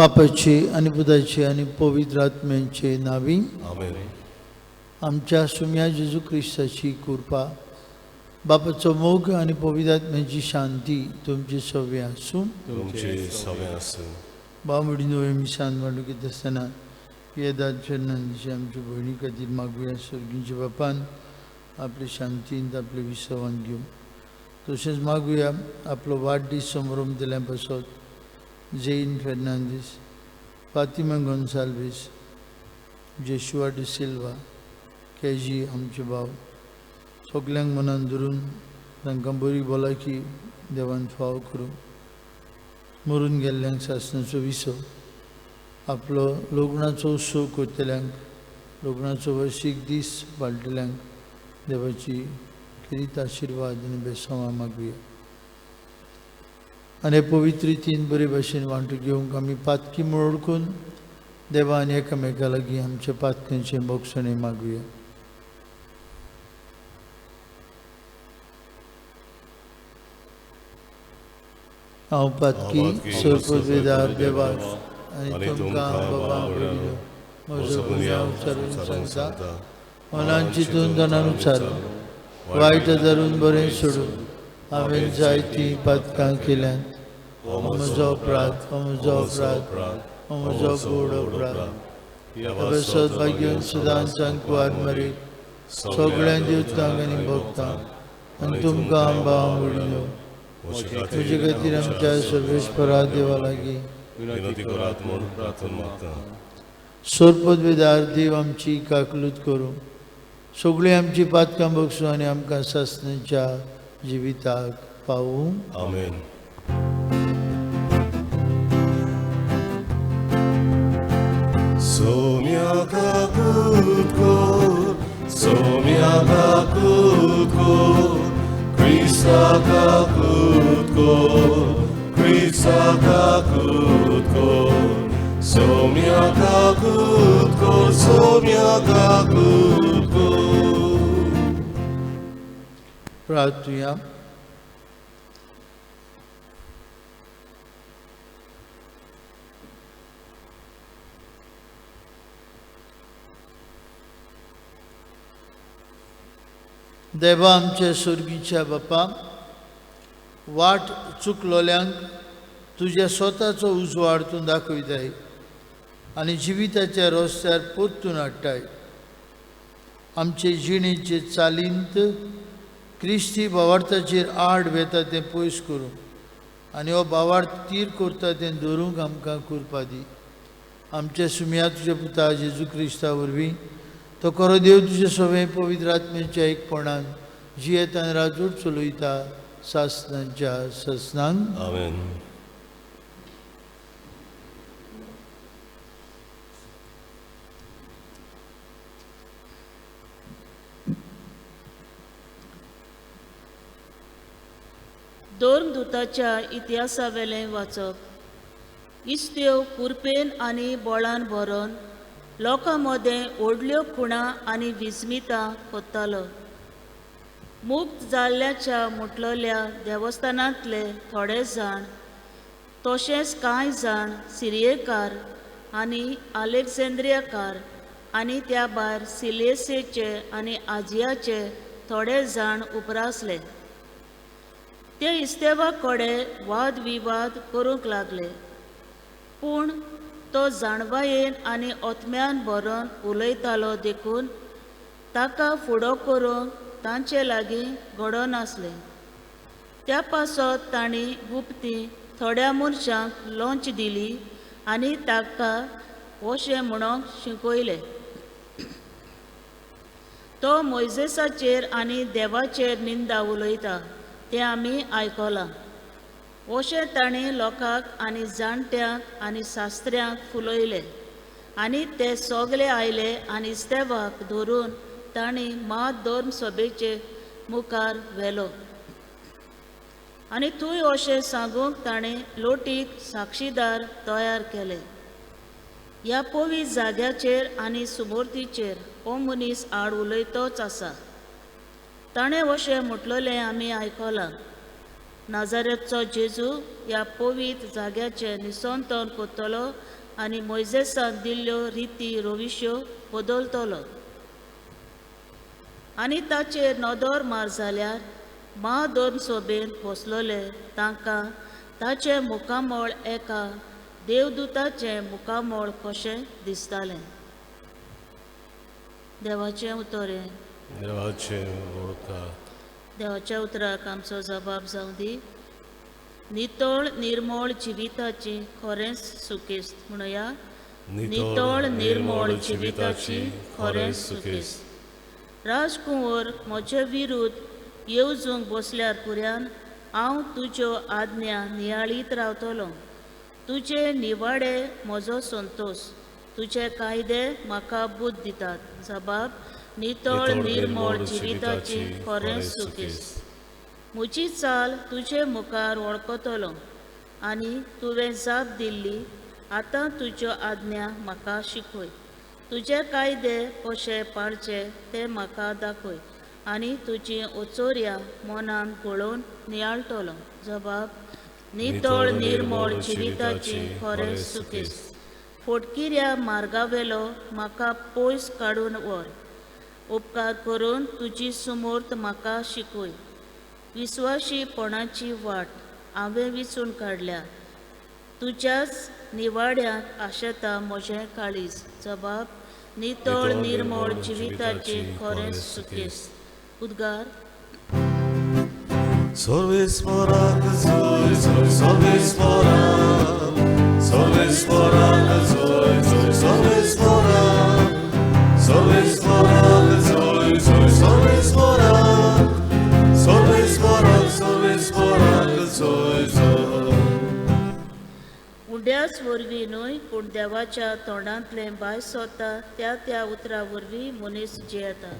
बापाचे आणि पुताचे आणि पवित्र आत्म्यांचे नावी आमेन. आमच्या सुम्या जेजू ख्रिस्ताची कृपा बापाचो मोग आणि पवित्र आत्म्याची शांती तुमचे सव्य आसूं. तुमचे सवे आसूं. बामडीनो मिसान वाडूकीत आसतना येदात फेर्नांदीची आमच्या भयणी खातीर मागुया. सर्गींच्या बापान आपले शांतींत आपले विसवान घेवं. तशेंच मागुया आपलो वाडदीस समारंभतल्यां पासत जेन फेर्नांदीस, फातिमा गोन्साल्वीस, जेशुआ डी सिल्वा, केजी आमचे भाव सगल्यांक मनान धरून तांकां बरी भलायकी देवान फाव करूं. मरून गेल्ल्यांक सासणाचो विसव, आपलो लग्नाचो उत्सव करतल्यांक लग्नाचो वर्शीक दीस पाळटल्यांक देवाची किरीत आशिर्वाद आनी बेसांवां मागुया. आनी पवित्र रितीन बरे भाशेन वांटो घेवंक आमी पातकी म्हूण ओळखून देवा आनी एकामेका लागीं आमच्या पातकांचे मोक्षणे मागुया. हांव पातकी सोपवेदार देवाक आनी तुमकां बाबा आवडिल्लो म्हजो गुन्यांव उच्चारून सांगता. मनान चिंतून तोंडान उच्चारून वायट धरून बरें सोडून हांवें जायतीं पातकां केल्यांत. म्हजो अपराध म्हजो गोड अपराध. सौभाग्य सदांचां कुवार मरे सगळ्या देवतांक आनी भक्तांक आनी तुमकां आंबा आवडिल्लो तुजे खातीर आमच्या सर्वेश्वरा देवा लागीं विनंती करात म्हूण प्रार्थना मागता. सोरपदवेदार देव आमची काकलूत करूं. सगळीं आमची पातकां बक्षूं आनी आमकां सासणाच्या जिविताक पावूं. आमेन. सोम्याका कूदको Kristaka kutko Somyaka kutko. प्रार्थूया. देवा आमच्या स्वर्गीच्या बापा, वाट चुकलोल्यांक तुज्या स्वताचो उजवाड तूं दाखयताय आनी जिविताच्या रस्त्यार परतून हाडटाय. आमचे जिणेचे चालींत क्रिस्ती भावार्थाचेर आड वेता तें पयस करूं आनी हो भावार्थ तीर करता तें धरूंक आमकां कृपा दी. आमच्या सुम्या तुज्या पुता जेजू क्रिस्ता वरवीं तो खरो देव तुजे सवे पवित्र आत्म्याच्या एकपणान जियेतान राजवट चलयता सासणांच्या ससनांक. आमेन. दोर्मदूताच्या इतिहासा वेलें वाचप. इस्त्यो कुरपेन आनी बोळान भरोन लोकां मदें व्हडल्यो खुणां आनी विस्मितां कोत्तालो. मुक्त जाल्ल्याच्या मुटलोल्या देवस्थानांतले थोडे जाण, तशेंच कांय जाण सिरियेकार आनी आलेक्झांद्रियाकार आनी त्या भायर सिलेसेचे आनी आजियाचे थोडे जाण उपरासले. ते इस्तेवा कडेन वाद विवाद करूंक लागले. पूण तो जाणवायेन आनी ओतम्यान बरोवन उलयतालो देखून ताका फुडो करूंक तांचे लागीं घडो नासलें. त्या पासत तांणी गुप्ती थोड्या मनशांक लॉंच दिली आनी ताका अशें म्हणोंक शिकयलें, तो मोइजेसाचेर आनी देवाचेर निंदा उलयता तें आमी आयकलां. अशें ताणें लोकांक आनी जाणट्यांक आनी शास्त्र्यांक फुलयलें आनी ते सगळे आयले आनी स्तेवाक धरून तांणी महाधर्म सभेचे मुखार व्हेलो. आनी थंय अशें सांगूंक ताणें लोटीक साक्षीदार तयार केले. ह्या पवित्र जाग्याचेर आनी सुमोर्तीचेर हो मनीस आड उलयतोच आसा. ताणें अशें म्हटलेलें आमी आयकलां, नाजारेतचो जेजू ह्या पवित्र जाग्याचें निसंतन करतलो आनी मोइजेसान दिल्ल्यो रिती रविश्यो बदलतलो. आनी ताचेर नदर मार जाल्यार महाधर्म सभेन बसलोले तांकां ताचें मुखामळ एका देवदूताचें मुखामळ कशें दिसतालें. देवाचें उतोरें. देवाचे ओळखा. देवाच्या उतराक आमचो जबाब जावं दी. नितळ निर्मळ जिविताची खरेंच सुकेस्त. म्हणुया, नितळ निर्मळ जिविताची खरेंच सुकेस्त. राजकुंवर म्हजे विरुद्ध येवजूंक बसल्यार पुऱ्यान हांव तुज्यो आज्ञा नियाळीत रावतलों. तुजे निवाडे म्हजो संतोष, तुजे कायदे म्हाका बूद दितात. जबाब, नितळ निर्मळ जिविताची खरेंच सुकेस्त. म्हजी चाल तुजे मुखार वळखतलो आनी तुवें जाप दिल्ली आतां तुज्यो आज्ञा म्हाका शिकय. तुजे कायदे कशे पाळचे ते म्हाका दाखय आनी तुजी ओचोऱ्या मनान घोळोवन नियाळटलो. जबाब, नितळ निर्मळ जिविताची खरेंच सुकेस्त. फोटकिऱ्या मार्गावेलो म्हाका पयस काडून व्हर. उपकार करून तुजी सुमोर्त म्हाका शिकय. विस्वाशीपणाची वाट हांवें विचून काडल्या. तुज्याच निवाड्याक आशेता म्हजें काळीज. जबाब, नितळ निर्मळ जिविताची खरेंच सुकेस्त. उद्गार. Sorvesporak, zoy, zoy, sorvesporak. Sorvesporak, zoy, zoy, sorvesporak. Sorvesporak, zoy, zoy, sorvesporak. Sorvesporak, sorvesporak, zoy, zoy. उंड्याच वरवीं न्हय पूण देवाच्या तोंडांतलें भायर सरता त्या उतरा वरवीं मनीस जियेता.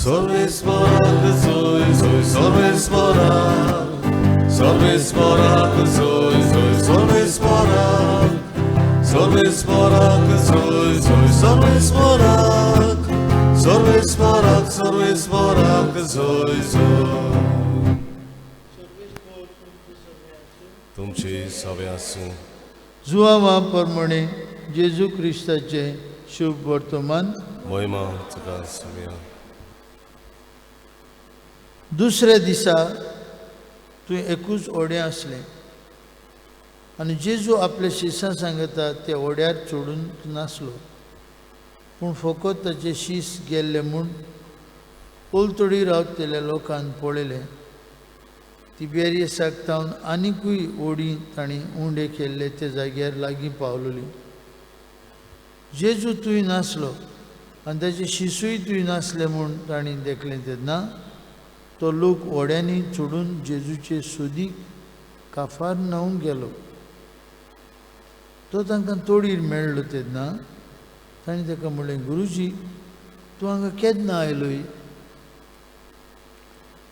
Sorvesporak, zoy, zoy, sorvesporak. Sorvesporak, zoy, zoy, sorvesporak. Sorvesporak, zoy, zoy, sorvesporak. Sorvesporak, sorvesporak, zoy, zoy. तुमची सवय आसूं. जुवावा प्रमाणे जेजू क्रिस्ताचे शुभ वर्तमान. महिमा तुका सवया. दुसऱ्या दिसा थंय एकूच ओडें आसलें आनी जेजू आपल्या शिश्यां सांगता ते ओड्यार चडून नासलो, पूण फकत ताचे शीस गेल्ले म्हूण पलतडी रावतल्या लोकांनी पळयलें. तिबेरियसाक तावन आनिकूय ओडी तांणी उंडे केल्ले ते जाग्यार लागीं पावलोली. जेजू थंय नासलो आनी ताचे शिसूय थंय नासले म्हूण तांणी देखलें तेन्ना तो लोक ओड्यांनी चडून जेजूचे सोदीक काफारनाहूम गेलो. तो तांकां तोडीर मेळ्ळो तेन्ना ताणें ताका म्हणलें, गुरुजी तूं हांगा केन्ना आयलोय?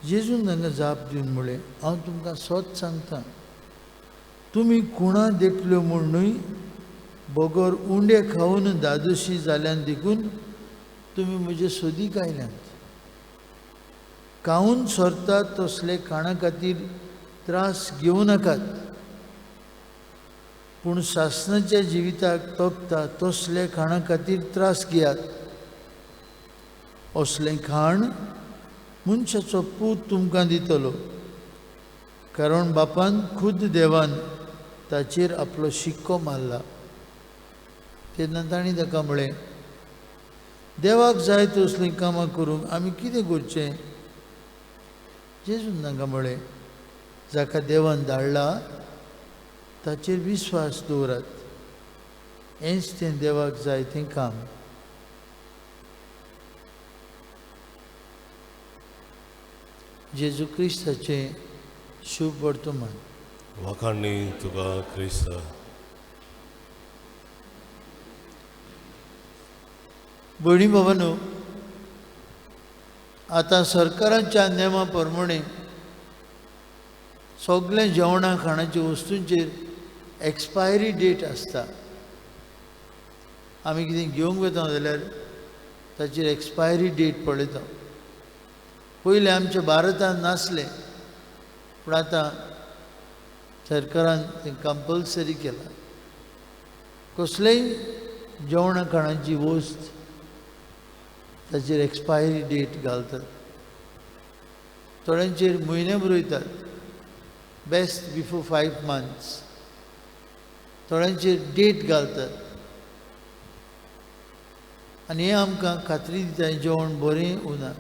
जेजून तांकां जाप दिवन म्हळें, हांव तुमकां सोत सांगतां, तुमी कुणा देखल्यो म्हूण न्हय, बगर उंडे खावन दादोशी जाल्यान देखून तुमी म्हजे सोदीक आयल्यात. खावन सरतात तसले खाणा खातीर त्रास घेवं नाकात, पूण शासनाच्या जिविताक तोखता तसले खाणा खातीर त्रास घेयात. असलें खाण मनशाचो पूत तुमकां दितलो, कारण बापान खुद देवान ताचेर आपलो शिक्को मारला. तेन्ना तांणी ताका म्हळें, देवाक जाय तसलीं कामां करूंक आमी कितें करचें? जेजून तांकां म्हळें, जाका देवान धाडला ताचेर विस्वास दवरात. हेंच तें देवाक जाय तें काम. जेजू क्रिस्ताचें शुभ वर्तमान. वाखाणणी तुका क्रिस्ता. भयणी बाबांनो, आतां सरकाराच्या नेमा प्रमाणे सगळे जेवणा खाणाच्या वस्तूंचेर एक्सपायरी डेट आसता. आमी कितें घेवंक वता जाल्यार ताचेर एक्सपायरी डेट पळयता. पयलीं आमच्या भारतांत नासलें, पूण आतां सरकारान तें कंपल्सरी केलां. कसलेय जेवणा खाणाची वस्त ताचेर एक्सपायरी डेट घालतात. थोड्यांचेर म्हयनेभर वयतात, बेस्ट बिफोर 5 months. थोड्यांचेर डेट घालतात. आनी हें आमकां खात्री दिता जेवण बरें उरना.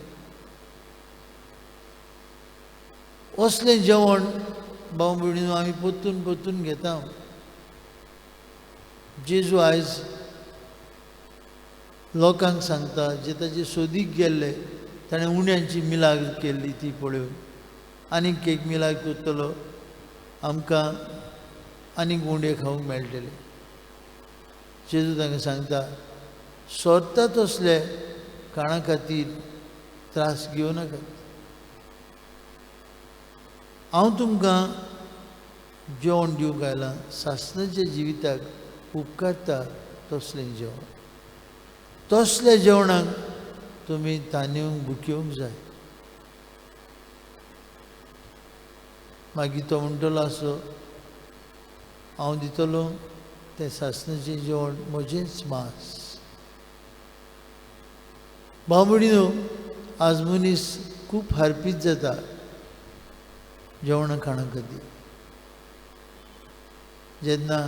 असलें जेवण भाव भयणीनो आमी परतून परतून घेता. जेजू आयज लोकांक सांगता जे ताचे सोदीक गेल्ले ताणें उण्यांची मिलाग केल्ली ती पळोवन आनीक एक मिलाग करतलो, आमकां आनीक उंडे खावंक मेळटले. जेजू तांकां सांगता, सोदता तसले खाणा खातीर त्रास घेवं नाकात. हांव तुमकां जेवण दिवंक आयलां, सासणाच्या जिविताक उपकारता तसलें जेवण. तसल्या जेवणाक तुमी तांदूळ भुकेवंक जाय. मागीर तो म्हणटलो आसो, हांव दितलो तें सासणाचें जेवण म्हजेंच मांस. भाव भयणीनो, आज मनीस खूब हारपीत जाता जेवणा खाणा खातीर. जेन्ना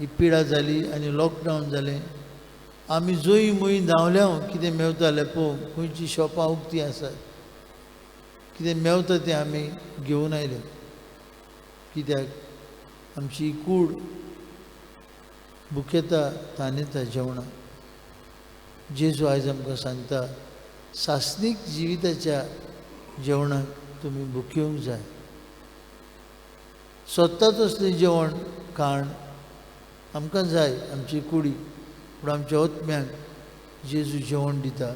ही पिडा जाली आनी लॉकडावन जालें, आमी जोई मोई धांवल्या कितें मेवतालें पळोवंक, खंयचीं शॉपां उक्तीं आसात, कितें मेवता तें आमी घेवन आयले. कित्याक आमची कूड बुकेता तांदयता जेवणाक. जेजू आयज आमकां सांगता, सासणीक जिविताच्या जेवणाक तुमी भुकेवंक जाय. सोदता तसलें जेवण खाण आमकां जाय, आमची कुडी, पूण आमच्या ओतम्यांक जेजू जेवण दिता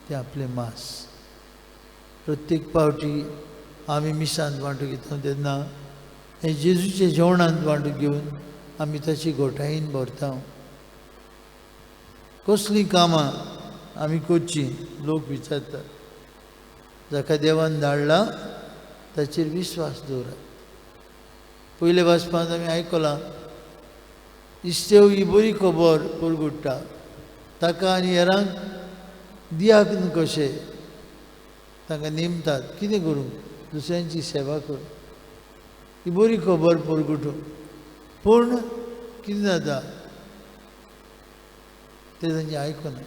तें आपलें मांस. प्रत्येक फावटी आमी मिसांत वांटो घेता तेन्ना हें जेजूच्या जेवणांत वांटो घेवन आमी ताची घोटायेन भरता. कसलीं कामां आमी करचीं लोक विचारतात. जाका देवान धाडला ताचेर विस्वास दवरात. पयले वाचपांत आमी आयकलां, इस्तेव ही बरी खबर परगुट्टा, ताका आनी हेरांक दियाक न्हू कशें तांकां नेमतात. कितें करूं? दुसऱ्यांची सेवा करूं. ही बरी खबर परगुटूं. पूण कितें जाता तें तांचें आयकना.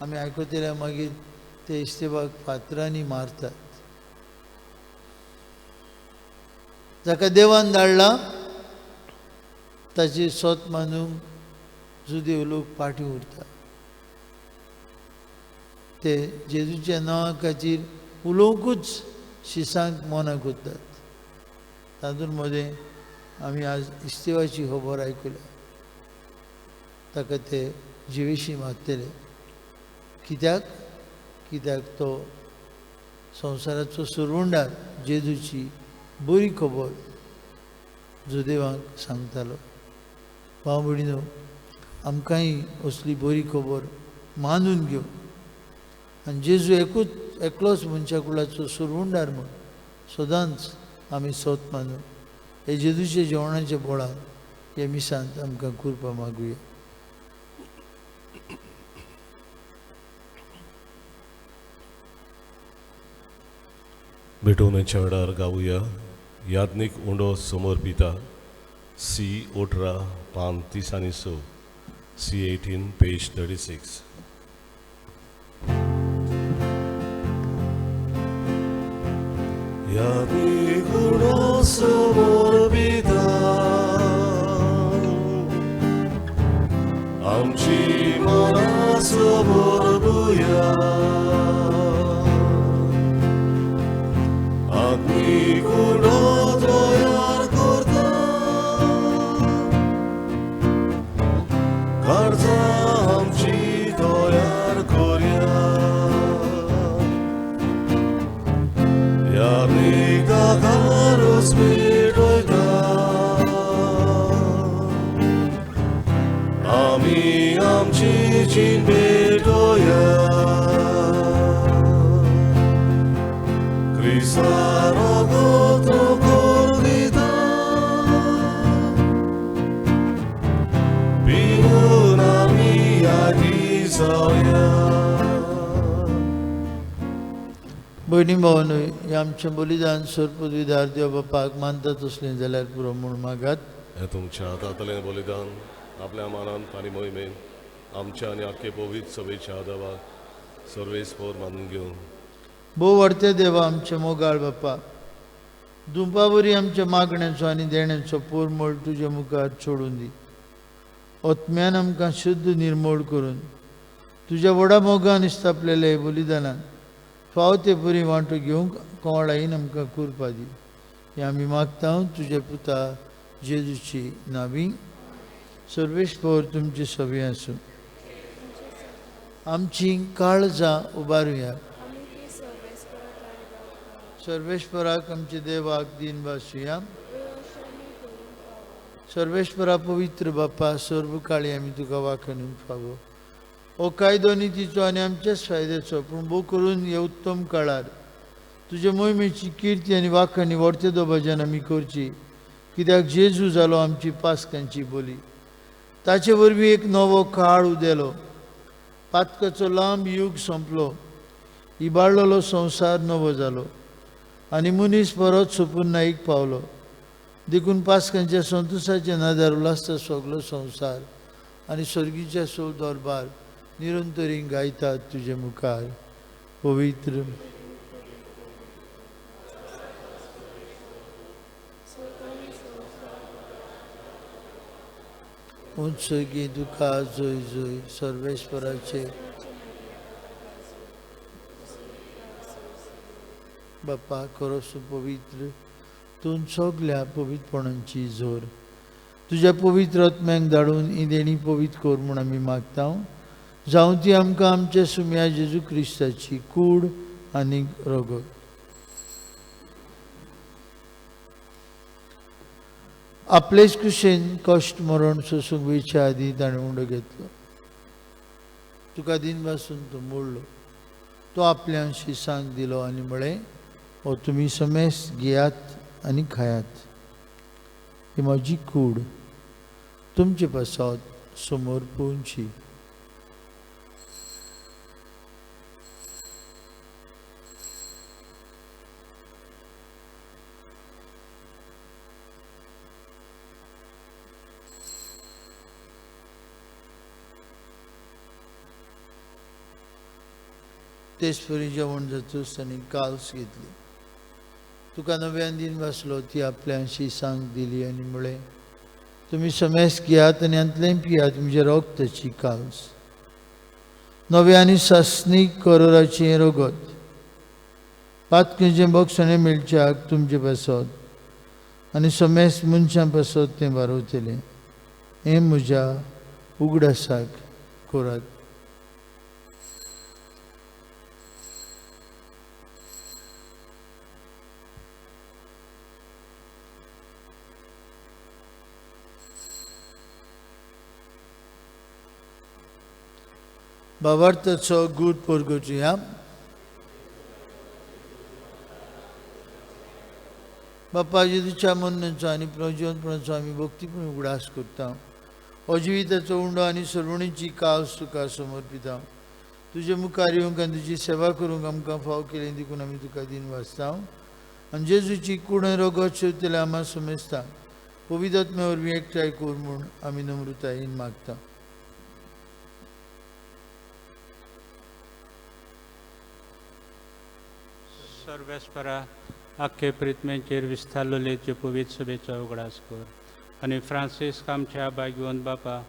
आमी आयकतले मागीर ते इस्तेवाक फातरांनी मारतात. जाका देवान धाडला ताची सोत मानूंक जुदेव लोक फाटीं उरता. ते जेजूच्या नांवा खातीर उलोवंकूच शिसांक मना करतात. तातूंत मदें आमी आज इस्तेवाची खबर आयकल्या. ताका ते जिवेशी मारतले. कित्याक? कित्याक तो संवसाराचो सुरवंडार जेजूची बरी खबर जुदेवांक सांगतालो. भाव भयणीनो, आमकांय असली बरी खबर मानून घेवन आनी जेजू एकलोच मनशा कुळाचो सुरवंडार म्हूण सदांच आमी सोत मानून हे जेजूच्या जेवणाच्या बोळान हे मिसांत आमकां कृपा मागुया. भेटवण्याच्या वेळार गावुया. याज्ञीक उंडो समर्पिता. C18 पान 30 आणि 6 C18 पेज 36. यानी गुणासमोर विधान आमची मनासमोर बुया आम्ही गुण तयार करता कर्जा आमची तयार करूया Garos miroida Ami amchi jin bedoya Krisaro goto korvida Bihun ami agizaya भयणी भावांनो, हे आमचें बलिदान सोरपदवीदार देव बापाक मानतात असलें जाल्यार पुरो म्हूण मागात. हे तुमच्या हातांतलें बलिदान आपल्या मानान आनी मोहिमेन आमच्या आनी आख्खे पवित्र सभेच्या आदाराक सर्वेस्पर मानून घेवन भोव व्हडते देवा आमचे मोगाळ बापा, दुंपावरी आमच्या मागण्याचो आनी देण्याचो पोरमोळ तुजे मुखार सोडून दी. ओतम्यान आमकां शुद्ध निर्मळ करून तुज्या व्हडा मोगान इस्तापलेले हे बलिदानान फाव ते परी वांटो घेवंक कोवळायेन आमकां करपा दी. हे आमी मागता तुजे पुता जेजूची नांवी. सर्वेस्पर तुमची सभे आसूं. आमची काळजां उबारुया. सर्वेस्पराक आमचे देवाक दिन भासुया. सर्वेस्परा पवित्र बापा, सर्व काळी आमी तुका वाखणून फावो. हो कायदो नितीचो आनी आमच्याच फायद्याचो, पूण भोव करून हे उत्तम काळार तुजे मोहिमेची किर्ती आनी वाखणी वर्तेदो भजन आमी करची, कित्याक जेजू जालो आमची पासकांची बोली. ताचे वरवीं एक नवो काळ उदेलो. पातकाचो लांब युग संपलो. इबाडलेलो संवसार नवो जालो आनी मनीस परत सोपून नाईक पावलो. देखून पासकांच्या संतोशाचे नदार उलासता सगलो संवसार आनी स्वर्गीच्या सौ दरबार निरंतरीन गायतात तुजे मुखार. पवित्र उंचगी दुखा जोय जोय सर्वेस्पराचे बापा खरोस पवित्र तूं सगल्या पवित्रपणांची जोर तुज्या पवित्र आत्म्यांक धाडून ही देणी पवित्र कर म्हूण आमी मागता. जावं ती आमकां आमच्या सुम्या जेजू क्रिस्ताची कूड आनी रगत. आपलेच कुशेन कश्ट मरण सोसूंक वयच्या आदी ताणें उंडो घेतलो. तुका दिन पासून तो मोडलो. तो आपल्या शिसांक दिलो आनी म्हळें, हो तुमी समेस घेयात आनी खायात. ही म्हजी कूड तुमचे पासत समोर पोवची. तेच परी जेवण जातूच तांणी काल्स घेतली. तुका नव्यान दिन वाचलो ती आपल्या शिसांक दिली आनी म्हळें, तुमी समेस घेयात आनी अंतलें पियात म्हणजे रगताची काल्स. नवे आनी सासणीक करोराचें रगत पातकेचें बक्षणें मेळच्याक तुमचे पासत आनी समेस मनशां पासत तें वारवतलें. हें म्हज्या उगडासाक करात. भावार्थाचो गूढ परगोवया. बापा जेजूच्या मरणाचो आनी प्रजिवंतपणाचो आमी भक्तीपूर्ण उगडास करता. हो जिविताचो उंडो आनी सर्वणीची कास तुका समर्पिता. तुजे मुखार येवंक आनी तुजी सेवा करूंक आमकां फाव केलें देखून आमी तुका दिन वाचता. आनी जेजूची कूड रगत शेवतले आम्हा समेस्ता. पवित्र आत्म्या वरवीं एकठांय कोर म्हूण आमी नम्रतायेन मागता. सर्वेस्परा आख्खे प्रितमेचेर विस्तारलेले जे पवित्र सभेचो उगडास कर. आनी फ्रांसीस आमच्या भाग्यवंत बापा,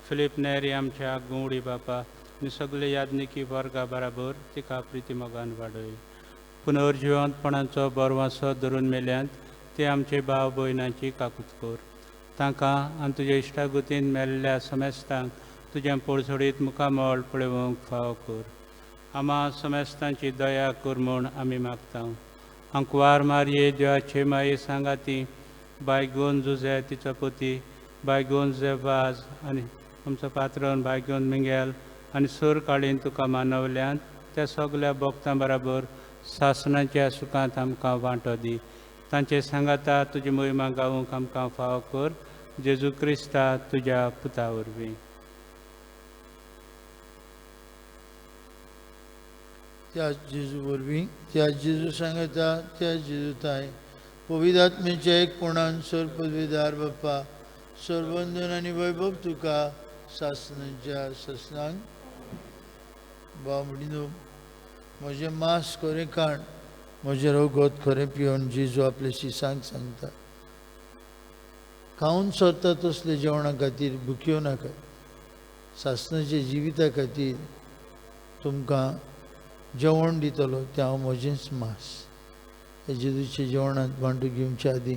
फिलीप नेरी आमच्या गुवडी बापा आनी सगळे याज्ञिकी वर्गा बराबर तिका प्रिती मोगान वाडय. पुनर्जिवंतपणाचो बरवासो धरून मेल्यांत ते आमचे भाव भयणांची काकूत कर. तांकां आनी तुज्या इश्टागुतीन मेल्ल्या समेस्तांक तुज्या पडसडीत मुखामळ पळोवंक फाव कर. आम्हा समेस्तांची दया कर म्हूण आमी मागता. अंकवार मारये देवाचे माये सांगाती, बायगोन जुझे तिचो पती, बायगोन जेवाज आनी आमचो पात्रोन बायगोन मिंगेल आनी सूर काडीन तुका मानवल्यांत त्या सगळ्या भक्तां बराबर सासणाच्या सुखांत आमकां वांटो दी. तांचे सांगाता तुजी महिमा गावूंक आमकां फाव कर. जेजू क्रिस्ता तुज्या पुता वरवीं. त्या जेजू वरवीं त्या जेजू सांगता त्या जेजू ताय पवित्र आत्म्याच्या एकपणान सर पदवीदार बाप्पा सर्वंदन आनी वैभव तुका सासणाच्या ससनांक भाव म्हणिनो म्हजें मांस खरें खाण म्हजें रगत खरें पिवन जेजू आपल्या शिसांक सांगता. खावन सोदता तसले जेवणा खातीर भुक्यो नाका. सासणाच्या जिविता खातीर तुमकां जेवण दितलो तें हांव म्हजेंच मांस. हे जेजूच्या जेवणांत वांटो घेवच्या आदीं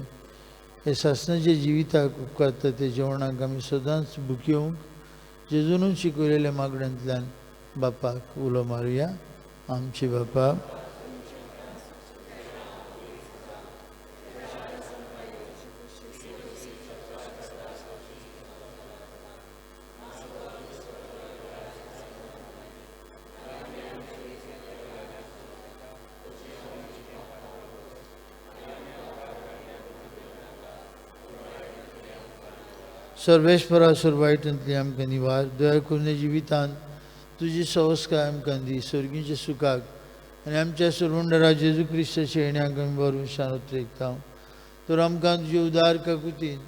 हे सासणाच्या जिविताक उपकारता ते जेवणाक आमी सदांच भुकी येवंक जेजूनच शिकयलेल्या मागण्यांतल्यान बापाक उलो मारुया. आमचे बापा सर्वेश्वरा सुरवायटांतली आमकां निवार दया करून जिवितांत तुजी संस्कार आमकां दी. सर्गीच्या सुखाक आनी आमच्या सुरवंडरा जेजू क्रिस्ताच्या येण्याक आमी बरो शांत रेखता. तर आमकां तुजे उदार काकुतीन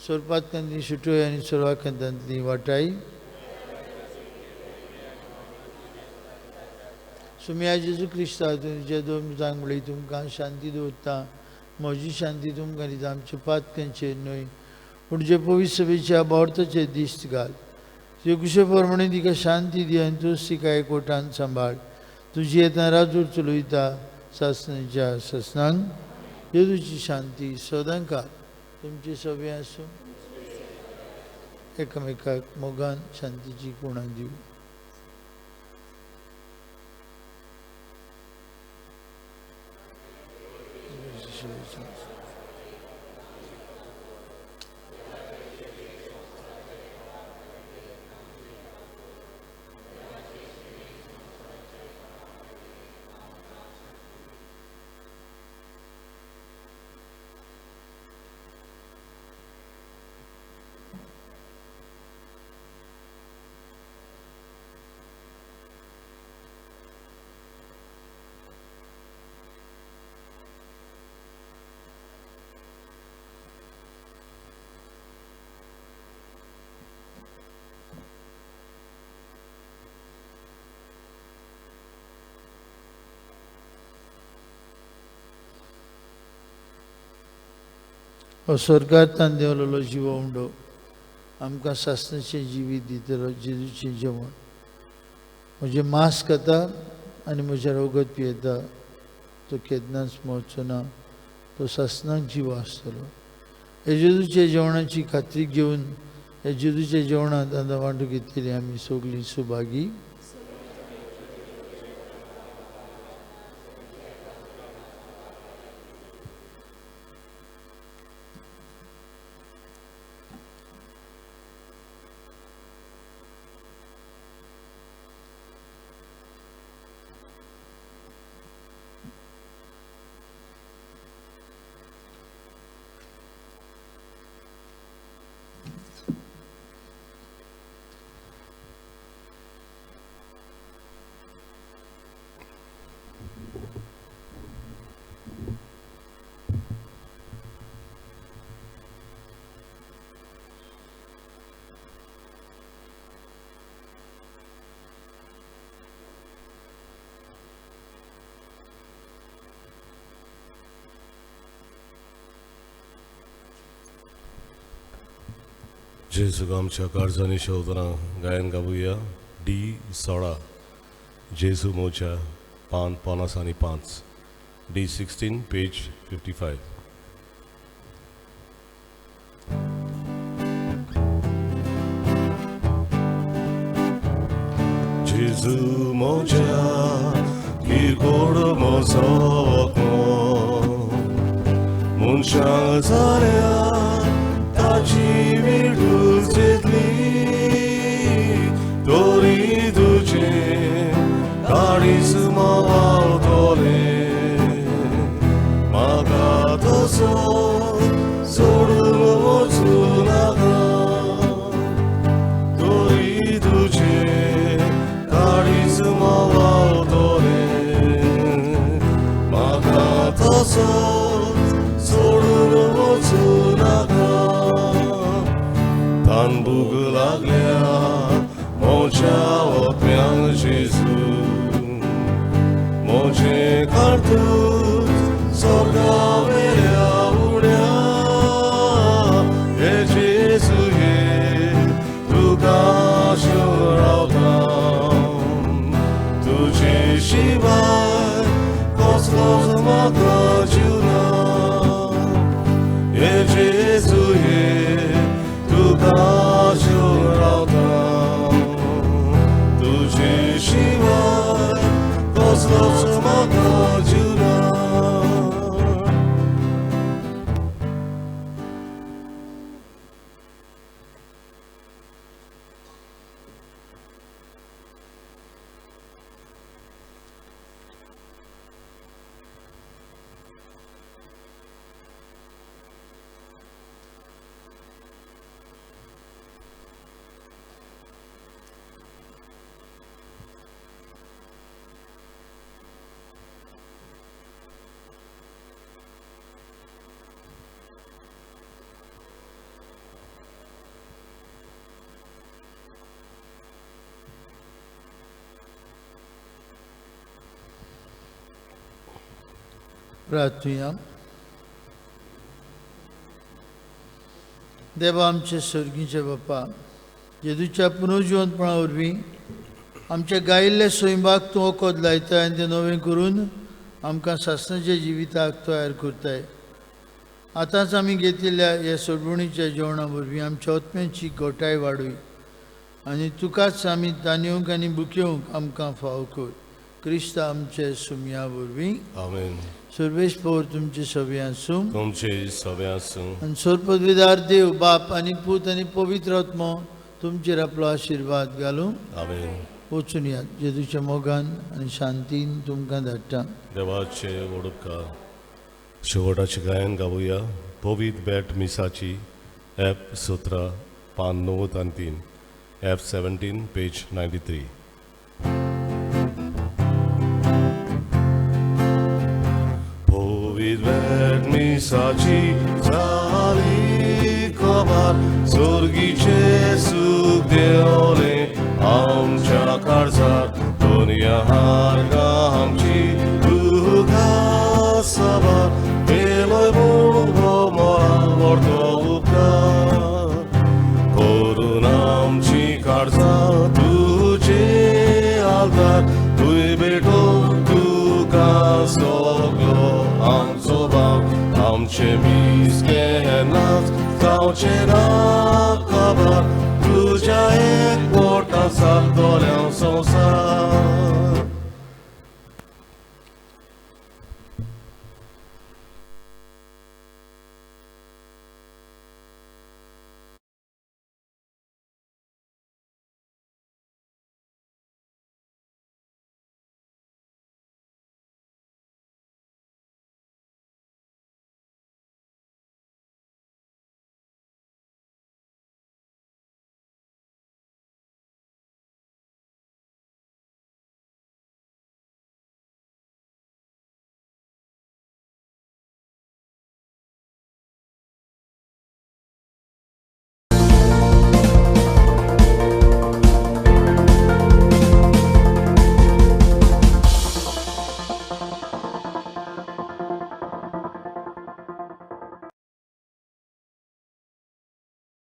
सोरपातकांतली सुटोय आनी सर्वाखांतांतली वाटाय. सुम्या जेजू क्रिस्ता तुज्या दोन जांगवळी तुमकां शांती दवरता. म्हजी शांती तुमकां दिता. आमच्या पातकांचेर न्हय पूण जे पवित्र सभेच्या बोर्ताचे दिश्ट घाल. तुजे कुशे प्रमाणे तिका शांती दी आनी तूंच तिका एकवटान सांबाळ. तुजी येता राजूर चलयता सासणाच्या ससनांक जेजूची शांती सदां काल तुमचे सभे आसूं. एकामेकाक मोगान शांतीची कोणां दिवं. स्वर्गांतल्यान देंवलेलो जिवो उंडो आमकां सासणाचें जिवीत दितलो जेजूचें जेवण. म्हजें मांस खाता आनी म्हजें रगत पियेता तो केन्नाच मरचो ना. तो सासणाक जिवो आसतलो. हे जेजूचे जेवणाची खात्री घेवन हे जेजूच्या जेवणांत आतां वांटो घेतलेली आमी सगळीं सुभागी. जेजूक आमच्या काळजांनी शोधना गायन गावूया D16 जेजू मोच्या 555 D16 पेज 55. जेजू मोच्या किरकोळ म्हजो मनशां जाल्या ताची विडूच घेतली तोरी तुजें काळीज मावतलें म्हाका तसो सोडून वचूं नाका तोरी तुजें काळीज मावतलें म्हाका तसो सोडून वचूं नाका तान भूक लागल्या म्हज्या ओंतम्यांक जेजू म्हजें कारतूज स्वर्गा वेल्या उड्या हे जेजू हे तुका रावता तुजे शिवाय कसलोच म्हाका जीव ना हे जेजू हे तुका रावता तुजे शिवाय कसलोच म्हाका जीव ना. प्रार्थूया. देवा आमचे स्वर्गीचे बापा, जेजूच्या पुनर्जिवंतपणा वरवीं आमचे गायिल्ले स्वयंभाग तूं वखद लायताय आनी तें नवें करून आमकां सासणाच्या जिविताक तयार करताय. आतांच आमी घेतिल्ल्या ह्या सोडवणीच्या जेवणा वरवीं आमच्या आत्म्याची घोटाय वाडूय आनी तुकाच आमी तांदूंक आनी बुकेवंक आमकां फाव कर. क्रिस्त आमचे सुमया वरवीं आमेन. सर्वेश पवर तुमचे सवे आसूं तुमचे सवे आसूं आनी सोरपदवीदार देव बाप आनी पूत आनी पवित्र आत्मो तुमचेर आपलो आशिर्वाद घालूं. आमेन. वचून यात जेजूच्या मोगान आनी शांतीन तुमकां धाडटा. देवाचे वडुपकार शेवटाचे गायन गावूया पवित्र बॅट मिसाची F17 पान 9 आनी 3 F17 पेज 93. पवित्र मिसाची जाली कबार स्वर्गीचे सूख देवले आमच्या काळजार दुनिया हारगा आमची दुगा सवार पेलोय मुळगो मोळा व्हरतो उपकार करून आमची काळजां तुजे आलदार तुय बेटो तुका सगलो आमचो भाव आमचे मीस केन्नाच जावचे ना काबार तुज्या एक पोटां सारतोल्या संवसार